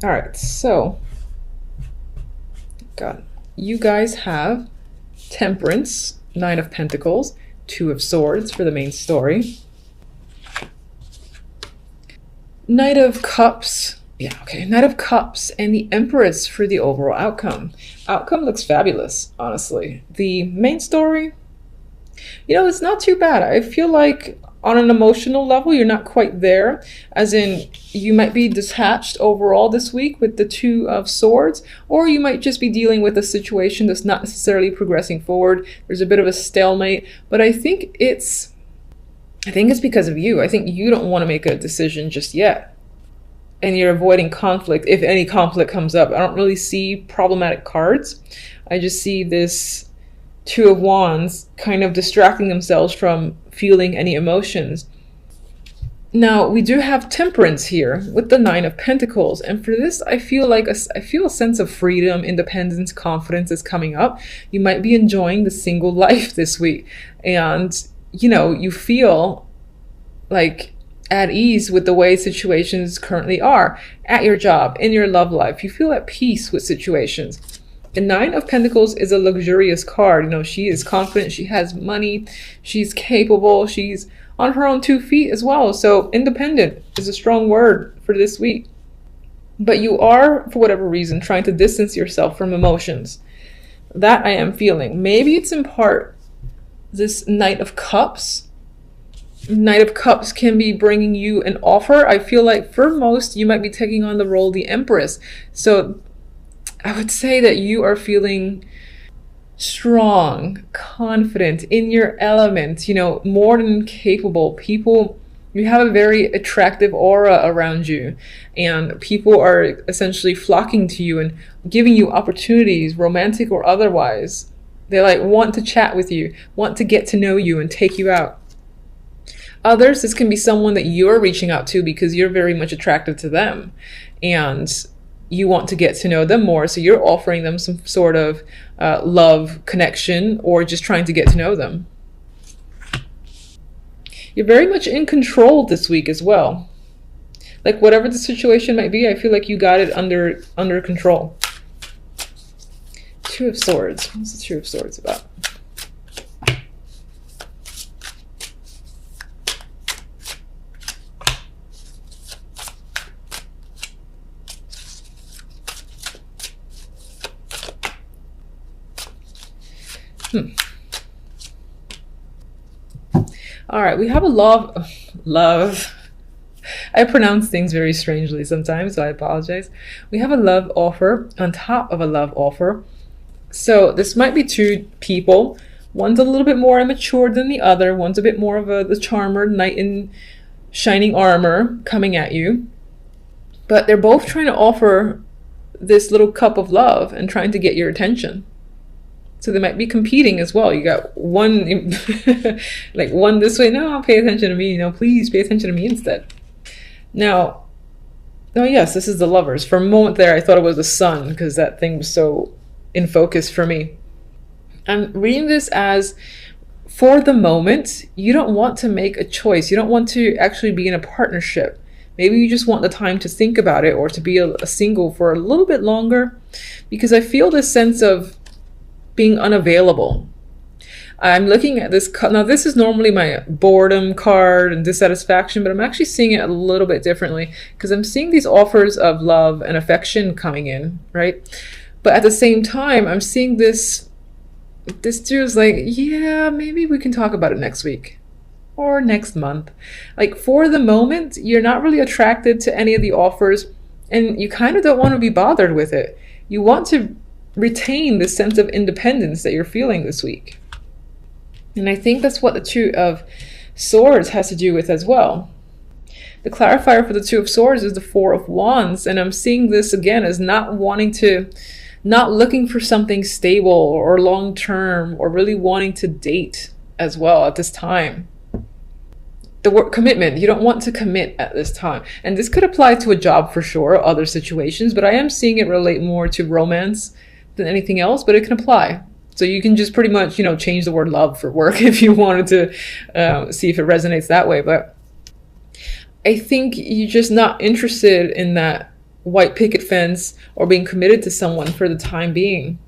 All right, so God, you guys have Temperance, Nine of Pentacles, Two of Swords for the main story, Knight of Cups. Yeah, okay, Knight of Cups and the Empress for the overall outcome. Outcome looks fabulous, honestly. The main story, it's not too bad. I feel like on an emotional level, you're not quite there, as in you might be detached overall this week with the Two of Swords, or you might just be dealing with a situation that's not necessarily progressing forward. There's a bit of a stalemate, but I think it's because of you. I think you don't want to make a decision just yet. And you're avoiding conflict if any conflict comes up. I don't really see problematic cards. I just see this Two of Wands kind of distracting themselves from feeling any emotions. Now, we do have Temperance here with the Nine of Pentacles. And for this, I feel a sense of freedom, independence, confidence is coming up. You might be enjoying the single life this week. And, you feel like at ease with the way situations currently are at your job, in your love life. You feel at peace with situations. The Nine of Pentacles is a luxurious card. She is confident, she has money, she's capable, she's on her own 2 feet as well. So independent is a strong word for this week. But you are, for whatever reason, trying to distance yourself from emotions. That I am feeling. Maybe it's in part this Knight of Cups. Knight of Cups can be bringing you an offer. I feel like for most, you might be taking on the role of the Empress. So I would say that you are feeling strong, confident, in your element, more than capable. You have a very attractive aura around you, and people are essentially flocking to you and giving you opportunities, romantic or otherwise. They want to chat with you, want to get to know you and take you out. Others, this can be someone that you're reaching out to because you're very much attracted to them and you want to get to know them more. So you're offering them some sort of love connection or just trying to get to know them. You're very much in control this week as well. Like whatever the situation might be, I feel like you got it under control. Two of Swords. What's the Two of Swords about? All right, we have a love. I pronounce things very strangely sometimes, so I apologize. We have a love offer on top of a love offer. So this might be two people. One's a little bit more immature than the other. One's a bit more of the charmer, knight in shining armor coming at you. But they're both trying to offer this little cup of love and trying to get your attention. So they might be competing as well. You got one, like one this way. No, pay attention to me. Please pay attention to me instead. Now, oh yes, this is the Lovers. For a moment there, I thought it was the Sun because that thing was so in focus for me. I'm reading this as, for the moment, you don't want to make a choice. You don't want to actually be in a partnership. Maybe you just want the time to think about it or to be a single for a little bit longer, because I feel this sense of being unavailable. I'm looking at this. Now, this is normally my boredom card and dissatisfaction, but I'm actually seeing it a little bit differently because I'm seeing these offers of love and affection coming in, right? But at the same time, I'm seeing this dude's like, yeah, maybe we can talk about it next week or next month. Like, for the moment, you're not really attracted to any of the offers and you kind of don't want to be bothered with it. You want to retain the sense of independence that you're feeling this week. And I think that's what the Two of Swords has to do with as well. The clarifier for the Two of Swords is the Four of Wands, and I'm seeing this again as not looking for something stable or long-term or really wanting to date as well at this time. The word commitment, you don't want to commit at this time. And this could apply to a job for sure, other situations, but I am seeing it relate more to romance than anything else, but it can apply. So you can just pretty much, change the word love for work if you wanted to see if it resonates that way. But I think you're just not interested in that white picket fence or being committed to someone for the time being.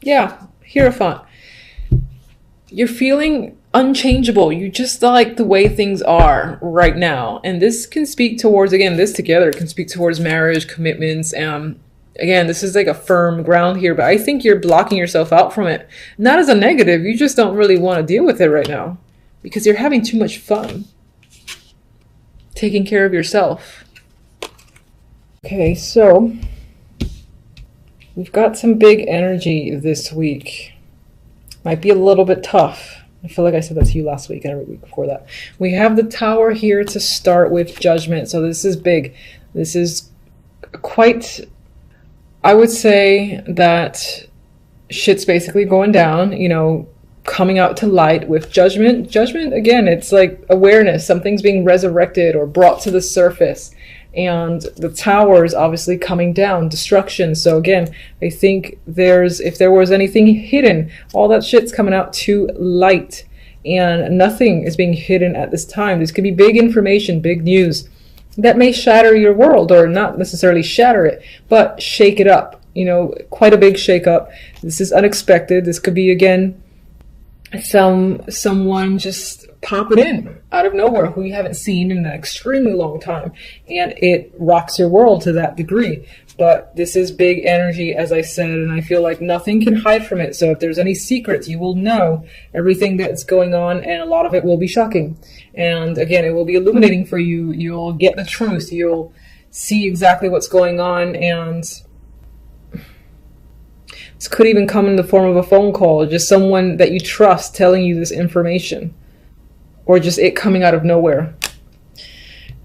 Yeah, Hierophant. You're feeling unchangeable. You just like the way things are right now. And this can speak towards, again, this together can speak towards marriage, commitments. Again, this is like a firm ground here, but I think you're blocking yourself out from it. Not as a negative, you just don't really want to deal with it right now because you're having too much fun taking care of yourself. Okay, so we've got some big energy this week. Might be a little bit tough. I feel like I said that to you last week and every week before that. We have the Tower here to start with, Judgment. So this is big. This is quite, I would say that shit's basically going down, you know, coming out to light with Judgment. Judgment, again, it's like awareness. Something's being resurrected or brought to the surface. And the Tower is obviously coming down, destruction. So again, I think if there was anything hidden, all that shit's coming out to light, and nothing is being hidden at this time. This could be big information, big news that may shatter your world, or not necessarily shatter it, but shake it up. You know, quite a big shake up. This is unexpected. This could be, again, someone just popping in out of nowhere who you haven't seen in an extremely long time, and it rocks your world to that degree. But this is big energy, as I said, and I feel like nothing can hide from it. So if there's any secrets, you will know everything that's going on, and a lot of it will be shocking. And again, it will be illuminating for you. You'll get the truth. You'll see exactly what's going on, and this could even come in the form of a phone call, just someone that you trust telling you this information, or just it coming out of nowhere.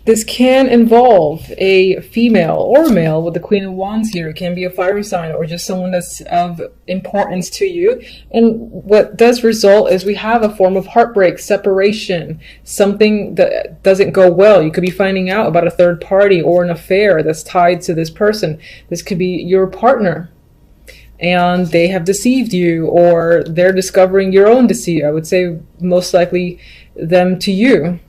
This can involve a female or a male with the Queen of Wands here. It can be a fiery sign or just someone that's of importance to you. And what does result is we have a form of heartbreak, separation, something that doesn't go well. You could be finding out about a third party or an affair that's tied to this person. This could be your partner, and they have deceived you, or they're discovering your own deceit. I would say most likely them to you.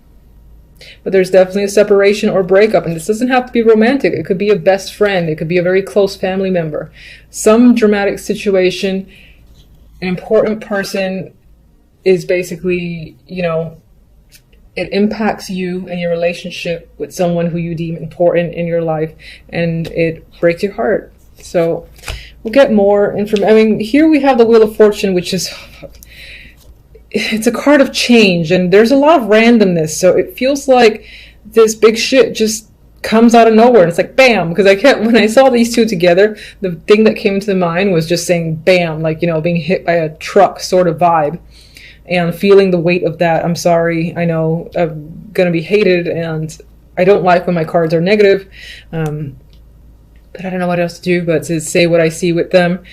But there's definitely a separation or breakup, and this doesn't have to be romantic. It could be a best friend. It could be a very close family member. Some dramatic situation, an important person is basically, you know, it impacts you and your relationship with someone who you deem important in your life, and it breaks your heart. So we'll get more information. I mean, here we have the Wheel of Fortune, which is, it's a card of change, and there's a lot of randomness. So it feels like this big shit just comes out of nowhere, and it's like bam. Because when I saw these two together, the thing that came to mind was just saying bam, like, you know, being hit by a truck sort of vibe, and feeling the weight of that. I'm sorry, I know I'm gonna be hated, and I don't like when my cards are negative, but I don't know what else to do but to say what I see with them.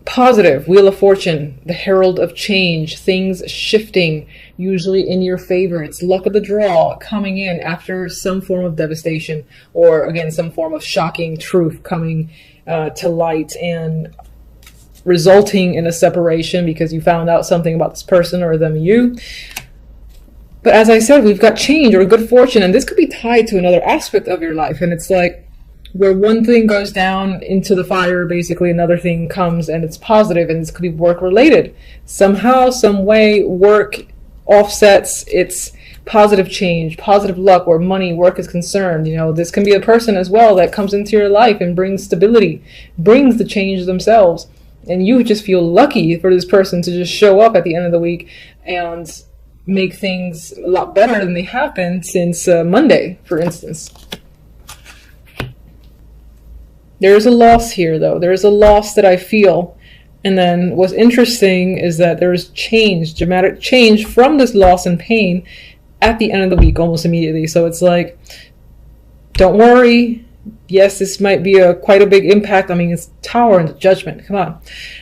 Positive, Wheel of Fortune, the herald of change, things shifting, usually in your favor. It's luck of the draw coming in after some form of devastation, or again, some form of shocking truth coming to light and resulting in a separation because you found out something about this person or them you. But as I said, we've got change or good fortune, and this could be tied to another aspect of your life, and it's like where one thing goes down into the fire, basically another thing comes, and it's positive, and this could be work related. Somehow, some way, work offsets its positive change, positive luck, where money, work is concerned. You know, this can be a person as well that comes into your life and brings stability, brings the change themselves, and you just feel lucky for this person to just show up at the end of the week and make things a lot better than they have been since Monday, for instance. There is a loss here, though. There is a loss that I feel. And then what's interesting is that there is change, dramatic change from this loss and pain at the end of the week, almost immediately. So it's like, don't worry. Yes, this might be quite a big impact. I mean, it's Tower and Judgment. Come on.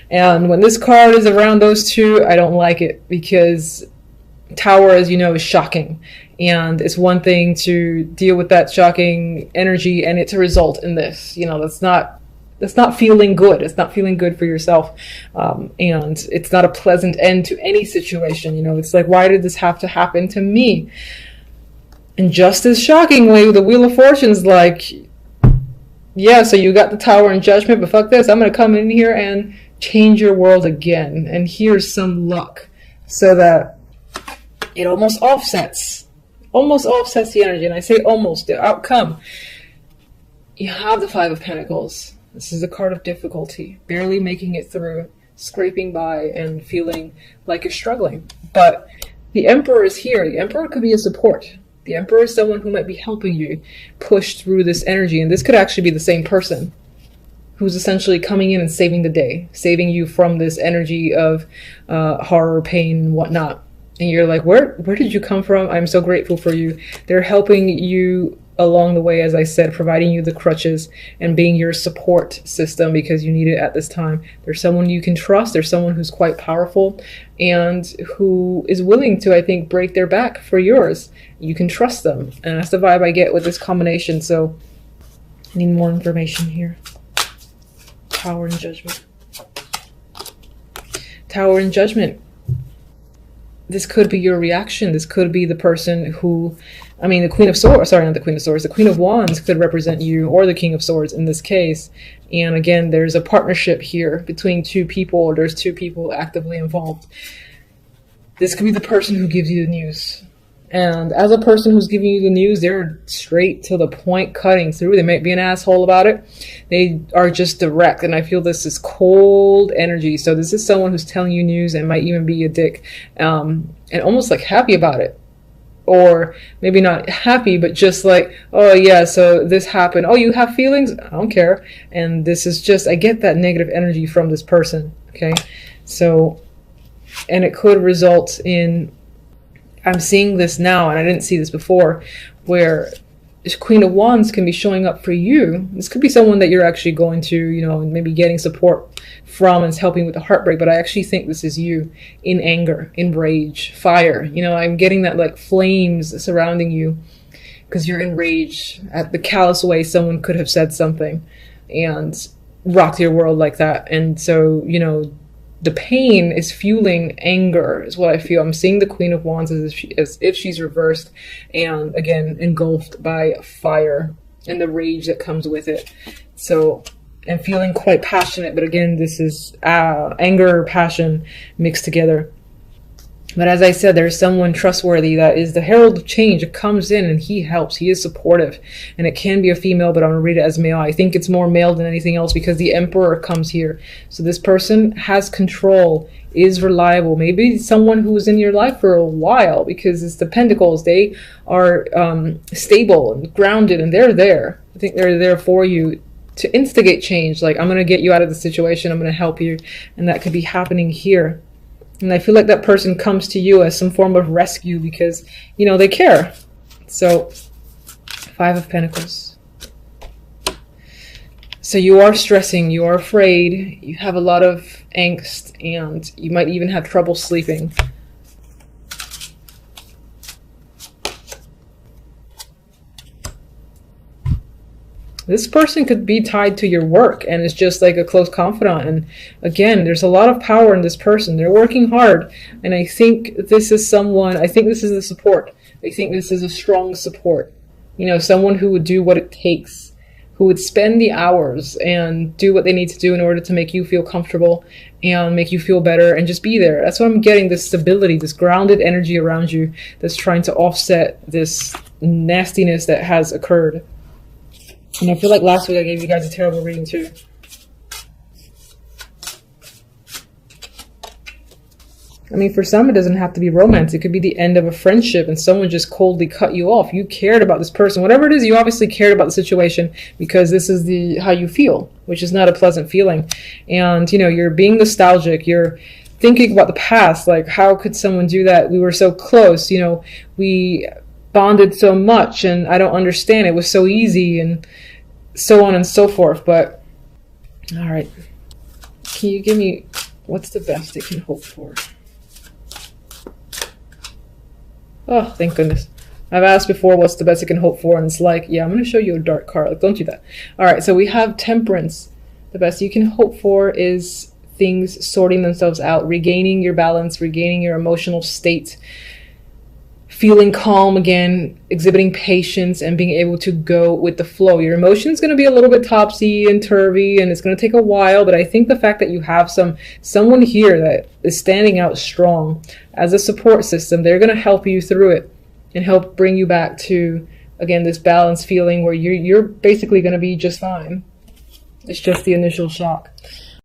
And when this card is around those two, I don't like it, because Tower, as you know, is shocking. And it's one thing to deal with that shocking energy and it to result in this. You know, that's not That's not feeling good. It's not feeling good for yourself. And it's not a pleasant end to any situation. You know, it's like, why did this have to happen to me? And just as shockingly, the Wheel of Fortune's like, yeah, so you got the Tower and Judgment, but fuck this. I'm going to come in here and change your world again. And here's some luck. So that it almost offsets the energy. And I say almost, the outcome. You have the Five of Pentacles. This is a card of difficulty, barely making it through, scraping by and feeling like you're struggling. But the Emperor is here. The Emperor could be a support. The Emperor is someone who might be helping you push through this energy. And this could actually be the same person who's essentially coming in and saving the day, saving you from this energy of horror, pain, and whatnot. And you're like, where did you come from? I'm so grateful for you. They're helping you along the way, as I said, providing you the crutches and being your support system because you need it at this time. There's someone you can trust. There's someone who's quite powerful and who is willing to, I think, break their back for yours. You can trust them. And that's the vibe I get with this combination. So I need more information here. Tower and Judgment. Tower and Judgment. This could be your reaction. This could be the person who, I mean, the Queen of Swords, sorry, not the Queen of Swords, the Queen of Wands could represent you, or the King of Swords in this case. And again, there's a partnership here between two people, or there's two people actively involved. This could be the person who gives you the news. And as a person who's giving you the news, they're straight to the point, cutting through. They might be an asshole about it. They are just direct. And I feel this is cold energy. So this is someone who's telling you news and might even be a dick. And almost like happy about it. Or maybe not happy, but just like, oh yeah, so this happened. Oh, you have feelings? I don't care. And this is just, I get that negative energy from this person. Okay. So, and it could result in, I'm seeing this now, and I didn't see this before, where this Queen of Wands can be showing up for you. This could be someone that you're actually going to, you know, maybe getting support from and is helping with the heartbreak. But I actually think this is you in anger, in rage, fire. You know, I'm getting that like flames surrounding you because you're in rage at the callous way someone could have said something and rocked your world like that. And so, you know, the pain is fueling anger is what I feel. I'm seeing the Queen of Wands as if she's reversed and again engulfed by fire and the rage that comes with it. So I'm feeling quite passionate, but again, this is anger, passion mixed together. But as I said, there's someone trustworthy that is the herald of change. It comes in and he helps. He is supportive. And it can be a female, but I'm going to read it as male. I think it's more male than anything else because the Emperor comes here. So this person has control, is reliable. Maybe someone who was in your life for a while because it's the Pentacles. They are stable and grounded and they're there. I think they're there for you to instigate change. Like, I'm going to get you out of the situation. I'm going to help you. And that could be happening here. And I feel like that person comes to you as some form of rescue because, you know, they care. So, Five of Pentacles. So you are stressing, you are afraid, you have a lot of angst, and you might even have trouble sleeping. This person could be tied to your work and is just like a close confidant. And again, there's a lot of power in this person. They're working hard. And I think this is someone, I think this is the support. I think this is a strong support. You know, someone who would do what it takes, who would spend the hours and do what they need to do in order to make you feel comfortable and make you feel better and just be there. That's what I'm getting, this stability, this grounded energy around you that's trying to offset this nastiness that has occurred. And I feel like last week I gave you guys a terrible reading too. I mean, for some, it doesn't have to be romance. It could be the end of a friendship and someone just coldly cut you off. You cared about this person. Whatever it is, you obviously cared about the situation because this is how you feel, which is not a pleasant feeling. And, you know, you're being nostalgic. You're thinking about the past. Like, how could someone do that? We were so close. You know, we bonded so much and I don't understand. It was so easy and so on and so forth. But, all right. Can you give me what's the best it can hope for? Oh, thank goodness. I've asked before what's the best it can hope for, and it's like, yeah, I'm going to show you a dark card. Like, don't do that. All right, so we have Temperance, The best you can hope for is things sorting themselves out, regaining your balance, regaining your emotional state, feeling calm again, exhibiting patience, and being able to go with the flow. Your emotion's going to be a little bit topsy and turvy, and it's going to take a while, but I think the fact that you have someone here that is standing out strong as a support system, they're going to help you through it and help bring you back to, again, this balanced feeling where you're basically going to be just fine. It's just the initial shock.